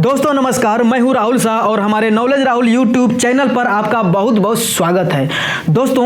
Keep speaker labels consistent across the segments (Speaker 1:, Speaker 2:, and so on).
Speaker 1: दोस्तों नमस्कार, मैं हूं राहुल शाह और हमारे नॉलेज राहुल यूट्यूब चैनल पर आपका बहुत बहुत स्वागत है। दोस्तों,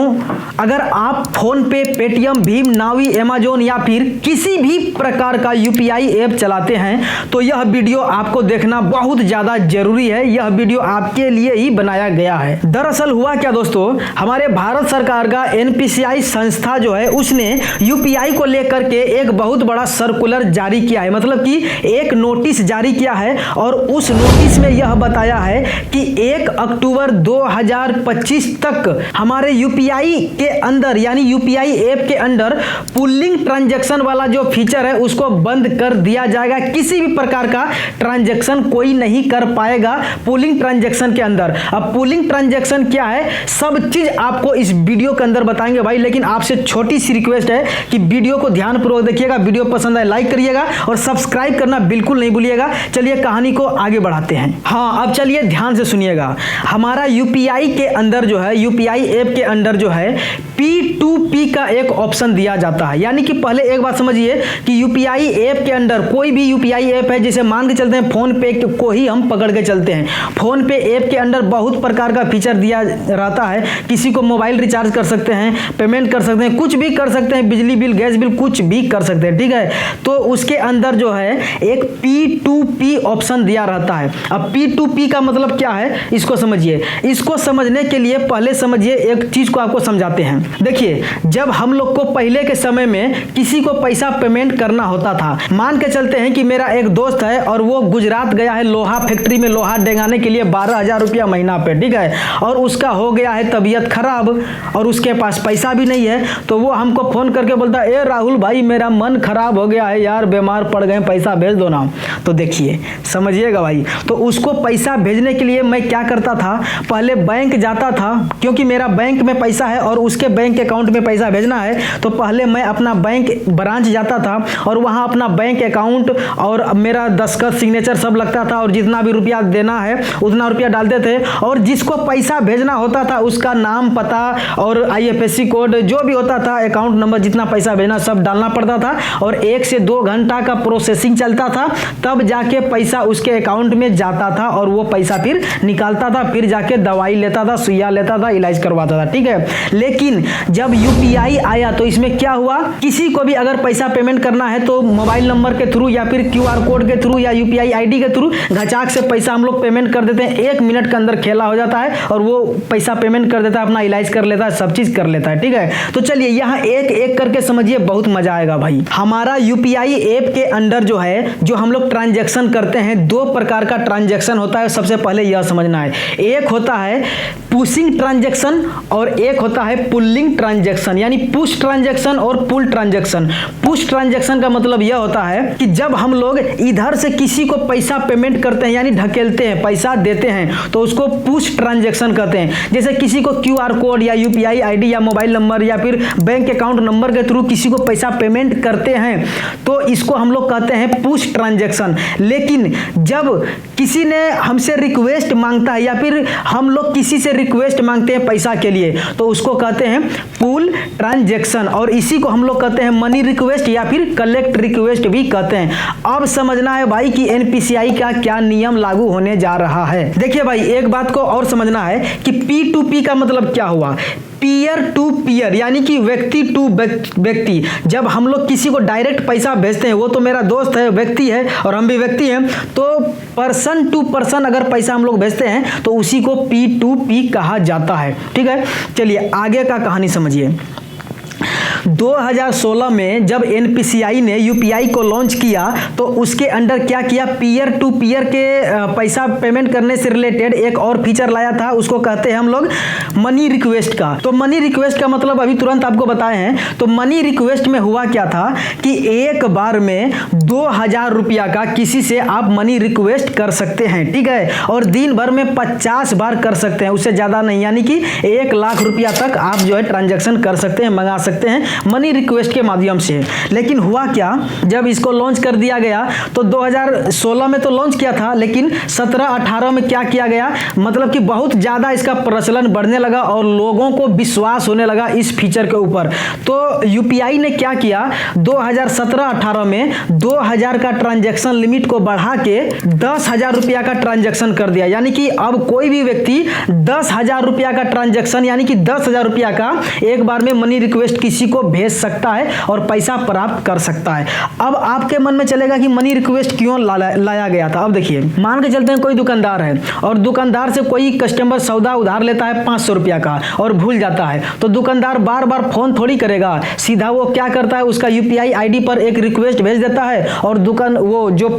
Speaker 1: अगर आप फोन पे, पेटीएम, भीम, नावी, अमेजोन या फिर किसी भी प्रकार का यूपीआई ऐप चलाते हैं तो यह वीडियो आपको देखना बहुत ज़्यादा जरूरी है। यह वीडियो आपके लिए ही बनाया गया है। दरअसल हुआ क्या दोस्तों, हमारे भारत सरकार का एनपीसीआई संस्था जो है उसने यूपीआई को लेकर के एक बहुत बड़ा सर्कुलर जारी किया है, मतलब कि एक नोटिस जारी किया है और उस नोटिस में यह बताया है कि 1 अक्टूबर 2025 तक हमारे यूपीआई के अंदर यानी यूपीआई ऐप के अंदर पुलिंग ट्रांजैक्शन वाला जो फीचर है उसको बंद कर दिया जाएगा। किसी भी प्रकार का ट्रांजैक्शन कोई नहीं कर पाएगा पुलिंग ट्रांजैक्शन के अंदर। अब पुलिंग ट्रांजैक्शन क्या है, सब चीज आपको इस वीडियो के अंदर बताएंगे भाई, लेकिन आपसे छोटी सी रिक्वेस्ट है कि वीडियो को ध्यानपूर्वक देखिएगा। वीडियो पसंद आए लाइक करिएगा और सब्सक्राइब करना बिल्कुल नहीं भूलिएगा। चलिए कहानी को आगे बढ़ाते हैं। हाँ, अब चलिए ध्यान से सुनिएगा। हमारा यूपीआई के अंदर जो है, यूपीआई ऐप के अंदर जो है P2P का एक ऑप्शन दिया जाता है। यानी कि पहले एक बात समझिए कि यूपीआई ऐप के अंदर कोई भी यूपीआई ऐप है, जैसे मान के चलते हैं फोन पे को ही हम पकड़ के चलते हैं। फोन पे ऐप के अंदर बहुत प्रकार का फीचर दिया रहता है। किसी को मोबाइल रिचार्ज कर सकते हैं, पेमेंट कर सकते हैं, कुछ भी कर सकते हैं, बिजली बिल, गैस बिल, कुछ भी कर सकते हैं, ठीक है। तो उसके अंदर जो है एक P2P ऑप्शन दिया रहता है। अब P2P का मतलब क्या है इसको समझिए। इसको समझने के लिए पहले समझिए, एक चीज को आपको समझाते हैं। देखिए, जब हम लोग को पहले के समय में किसी को पैसा पेमेंट करना होता था, मान के चलते हैं कि मेरा एक दोस्त है और वो गुजरात गया है लोहा फैक्ट्री में लोहा डेंगाने के लिए 12,000 रुपया महीना पे, ठीक है, और उसका हो गया है तबीयत खराब और उसके पास पैसा भी नहीं है। तो वो हमको फोन करके बोलता है, ए राहुल भाई, मेरा मन खराब हो गया है यार, बीमार पड़ गए, पैसा भेज दो ना। तो देखिए समझिएगा भाई, तो उसको पैसा भेजने के लिए मैं क्या करता था, पहले बैंक जाता था, क्योंकि मेरा बैंक में पैसा है और उसके बैंक अकाउंट में पैसा भेजना है। तो पहले मैं अपना बैंक ब्रांच जाता था और वहां अपना बैंक अकाउंट और मेरा दस्तखत, सिग्नेचर सब लगता था और जितना भी रुपया देना है उतना रुपया डालते थे। और जिसको पैसा भेजना होता था उसका नाम, पता और IFSC कोड जो भी होता था, अकाउंट नंबर, जितना पैसा भेजना सब डालना पड़ता था और 1 से 2 घंटा का प्रोसेसिंग चलता था, तब जाके पैसा उसके अकाउंट में जाता था और वो पैसा फिर निकालता था, फिर जाके दवाई लेता था, सुइया लेता था, इलाज करवाता था, ठीक है। लेकिन जब यूपीआई आया तो इसमें क्या हुआ, किसी को भी अगर पैसा पेमेंट करना है तो मोबाइल नंबर के थ्रू या फिर QR कोड के थ्रू या यूपीआई ID के थ्रू घचाक से पैसा हम लोग पेमेंट कर देते हैं। 1 मिनट के अंदर खेला हो जाता है और वो पैसा पेमेंट कर देता है, अपना इलाज कर लेता है, सब चीज कर लेता है, ठीक है। तो चलिए यहाँ एक एक करके समझिए, बहुत मजा आएगा भाई। हमारा यूपीआई ऐप के अंदर जो है, जो हम लोग ट्रांजैक्शन करते हैं, 2 प्रकार का ट्रांजैक्शन होता है। सबसे पहले यह समझना है, एक होता है पुशिंग ट्रांजैक्शन और एक होता है पुलिंग ट्रांजैक्शन, यानी पुश ट्रांजैक्शन और पुल ट्रांजैक्शन। पुश ट्रांजैक्शन का मतलब यह होता है कि जब हम लोग इधर से किसी को पैसा पेमेंट करते हैं यानी ढकेलते हैं, पैसा देते हैं, तो उसको पुश ट्रांजैक्शन कहते हैं। जैसे किसी को QR कोड या यूपीआई ID या मोबाइल नंबर या फिर बैंक अकाउंट नंबर के थ्रू किसी को पैसा पेमेंट करते हैं तो इसको हम लोग कहते हैं पुश ट्रांजैक्शन। लेकिन जब किसी ने हमसे रिक्वेस्ट मांगता है या फिर हम लोग किसी से रिक्वेस्ट मांगते हैं पैसा के लिए तो उसको कहते हैं पुल ट्रांजैक्शन, और इसी को हम लोग कहते हैं मनी रिक्वेस्ट या फिर कलेक्ट रिक्वेस्ट भी कहते हैं। अब समझना है भाई कि एनपीसीआई का क्या नियम लागू होने जा रहा है। देखिए भाई, एक बात को और समझना है कि P2P का मतलब क्या हुआ, पीयर टू पीयर, यानी कि व्यक्ति टू व्यक्ति। जब हम लोग किसी को डायरेक्ट पैसा भेजते हैं, वो तो मेरा दोस्त है, व्यक्ति है और हम भी व्यक्ति हैं, तो पर्सन टू पर्सन अगर पैसा हम लोग भेजते हैं तो उसी को P2P कहा जाता है, ठीक है। चलिए आगे का कहानी समझिए। 2016 में जब एनपीसीआई ने यूपीआई को लॉन्च किया तो उसके अंडर क्या किया, पीयर टू पीयर के पैसा पेमेंट करने से रिलेटेड एक और फीचर लाया था, उसको कहते हैं हम लोग मनी रिक्वेस्ट का। तो मनी रिक्वेस्ट का मतलब अभी तुरंत आपको बताए हैं। तो मनी रिक्वेस्ट में हुआ क्या था कि एक बार में 2,000 रुपया का किसी से आप मनी रिक्वेस्ट कर सकते हैं, ठीक है, और दिन भर में 50 बार कर सकते हैं, उससे ज्यादा नहीं, यानी कि 1 लाख रुपया तक आप जो है ट्रांजैक्शन कर सकते हैं, मंगा सकते हैं मनी रिक्वेस्ट के माध्यम से। लेकिन हुआ क्या, जब इसको लॉन्च कर दिया गया तो 2016 में तो लॉन्च किया था, लेकिन 17-18 में क्या किया गया, मतलब कि बहुत ज़्यादा इसका प्रचलन बढ़ने लगा और लोगों को विश्वास होने लगा इस फीचर के ऊपर। तो यूपीआई ने क्या किया, 2017-18 में 2000 का ट्रांजैक्शन लिमिट को बढ़ा के 10,000 रुपया का ट्रांजैक्शन कर दिया। यानी कि अब कोई भी व्यक्ति 10,000 रुपया का ट्रांजैक्शन यानी कि 10,000 रुपया का एक बार में मनी रिक्वेस्ट किसी को भेज सकता है और पैसा प्राप्त कर सकता है। अब आपके मन में चलेगा कि मनी रिक्वेस्ट क्यों लाया गया था। अब देखिए, मान के चलते हैं कोई दुकानदार है और दुकानदार से कोई कस्टमर सौदा उधार लेता है 500 रुपया का और भूल जाता है, तो दुकानदार बार बार फोन थोड़ी करेगा, सीधा वो क्या करता है, उसका यूपीआई आईडी पर एक रिक्वेस्ट भेज देता है और वो जो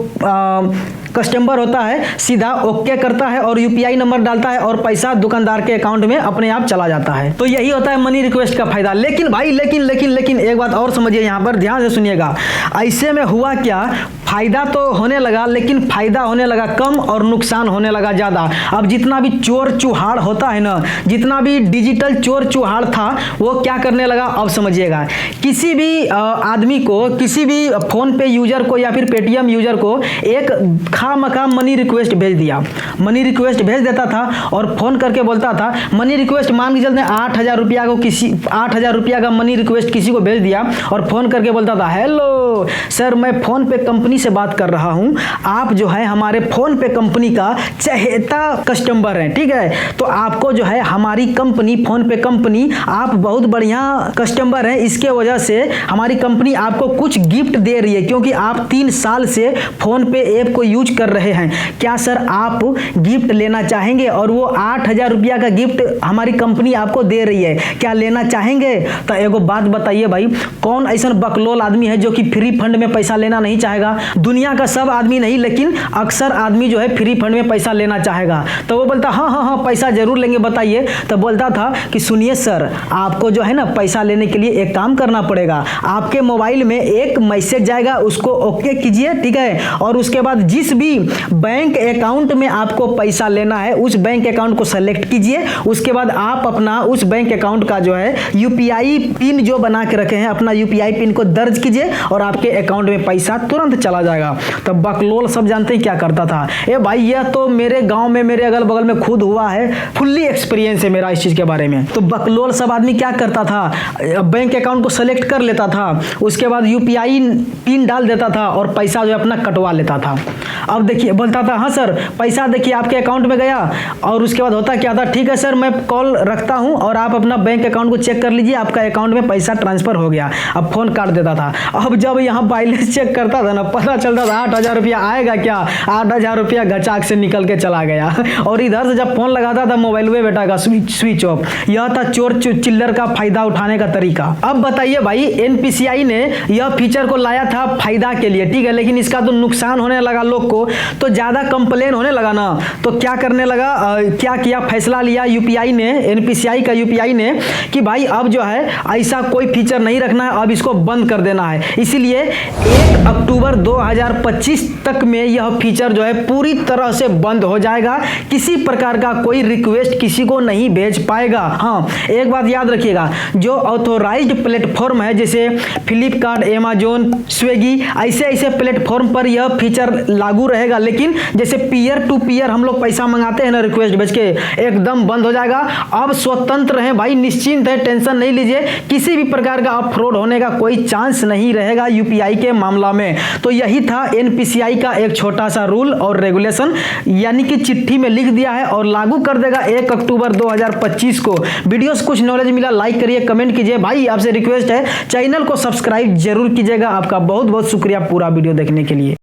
Speaker 1: कस्टमर होता है सीधा ओके करता है और यूपीआई नंबर डालता है और पैसा दुकानदार के अकाउंट में अपने आप चला जाता है। तो यही होता है मनी रिक्वेस्ट का फायदा। लेकिन भाई लेकिन एक बात और समझिए, यहाँ पर ध्यान से सुनिएगा। ऐसे में हुआ क्या, फायदा तो होने लगा लेकिन फायदा होने लगा कम और नुकसान होने लगा ज्यादा। अब जितना भी चोर चुहाड़ होता है ना, जितना भी डिजिटल चोर चुहाड़ था, वो क्या करने लगा, अब समझिएगा। किसी भी आदमी को, किसी भी फोन पे यूजर को या फिर पेटीएम यूजर को एक खामखा मनी रिक्वेस्ट भेज दिया, मनी रिक्वेस्ट भेज देता था और फोन करके बोलता था मनी रिक्वेस्ट, मान के चलते 8,000 रुपया को, किसी 8,000 रुपया का मनी रिक्वेस्ट किसी को भेज दिया और फोन करके बोलता था, हेलो सर, मैं फोन पे कंपनी से बात कर रहा हूं, आप जो है हमारे फोन पे कंपनी का चहेता कस्टमर हैं, ठीक है, तो आपको जो है हमारी कंपनी, फोन पे कंपनी, आप बहुत बढ़िया कस्टमर हैं, इसके वजह से हमारी कंपनी आपको कुछ गिफ्ट दे रही है क्योंकि आप 3 साल से फोन पे ऐप को यूज कर रहे हैं। क्या सर आप गिफ्ट लेना चाहेंगे? और वो 8,000 रुपया का गिफ्ट हमारी कंपनी आपको दे रही है, क्या लेना चाहेंगे? तो एगो बात बताइए भाई, कौन ऐसा बकलोल आदमी है जो कि फ्री फंड में पैसा लेना नहीं चाहेगा? दुनिया का सब आदमी नहीं, लेकिन अक्सर आदमी जो है फ्री फंड में पैसा लेना चाहेगा। तो वो बोलता हाँ पैसा जरूर लेंगे, बताइए। तो बोलता था कि सुनिए सर, आपको जो है ना पैसा लेने के लिए एक काम करना पड़ेगा, आपके मोबाइल में एक मैसेज जाएगा, उसको ओके कीजिए, ठीक है, और उसके बाद जिस भी बैंक अकाउंट में आपको पैसा लेना है उस बैंक अकाउंट को सेलेक्ट कीजिए। उसके बाद आप अपना उस बैंक अकाउंट का जो है यूपीआई पिन जो बना के रखे हैं, अपना यूपीआई पिन को दर्ज कीजिए और आपके अकाउंट में पैसा तुरंत चला जाएगा। तो बकलोल सब जानते हैं क्या करता था। ए भाई, यह तो मेरे गांव में, मेरे अगल बगल में खुद हुआ है, फुल्ली एक्सपीरियंस है मेरा इस चीज के बारे में। तो बकलोल सब आदमी क्या करता था, बैंक अकाउंट को सेलेक्ट कर लेता था, उसके बाद यूपीआई पिन डाल देता था और पैसा जो अपना कटवा लेता था। अब देखिए, बोलता था हाँ सर पैसा देखिए आपके अकाउंट में गया, और उसके बाद होता क्या था, ठीक है सर मैं कॉल रखता हूं और आप अपना बैंक अकाउंट को चेक कर लीजिए, आपका अकाउंट में पैसा ट्रांसफर हो गया। अब फोन काट देता था। अब जब यहाँ बैलेंस चेक करता था ना, पता चलता था 8,000 रुपया आएगा क्या, 8,000 रुपया गचाक से निकल के चला गया। और इधर से जब फोन लगाता था मोबाइल में बेटा का स्विच ऑफ। यह था चोर चिल्लर का फायदा उठाने का तरीका। अब बताइए भाई, एनपीसीआई ने यह फीचर को लाया था फायदा के लिए, ठीक है, लेकिन इसका तो नुकसान होने लगा लोग को, तो ज्यादा कंप्लेन होने लगा ना, तो क्या करने लगा, क्या किया, फैसला लिया यूपीआई ने, एनपीसीआई का यूपीआई ने, कि भाई अब जो है ऐसा कोई फीचर नहीं रखना है, अब इसको बंद कर देना है। इसीलिए 1 अक्टूबर 2025 तक में यह फीचर जो है पूरी तरह से बंद हो जाएगा। किसी प्रकार का कोई रिक्वेस्ट किसी को नहीं भेज पाएगा। हाँ, एक बात याद रखिएगा, जो ऑथोराइज्ड प्लेटफॉर्म है जैसे फ्लिपकार्ट, अमेजोन, स्विगी, ऐसे प्लेटफॉर्म पर यह फीचर लागू रहेगा, लेकिन जैसे पीयर टू पीयर हम लोग पैसा मंगाते हैं ना रिक्वेस्ट भेज के, एकदम बंद हो जाएगा। अब स्वतंत्र हैं भाई, निश्चिंत है, टेंशन नहीं लीजिए, किसी भी प्रकार का अब फ्रॉड होने का कोई चांस नहीं रहेगा यूपीआई के मामला में। तो यही था एनपीसीआई का एक छोटा सा रूल और रेगुलेशन, यानी कि चिट्ठी में लिख दिया है और लागू कर देगा 1 अक्टूबर 2025 को। वीडियो से कुछ नॉलेज मिला, लाइक करिए, कमेंट कीजिए। भाई आपसे रिक्वेस्ट है, चैनल को सब्सक्राइब जरूर कीजिएगा। आपका बहुत बहुत शुक्रिया पूरा वीडियो देखने के लिए।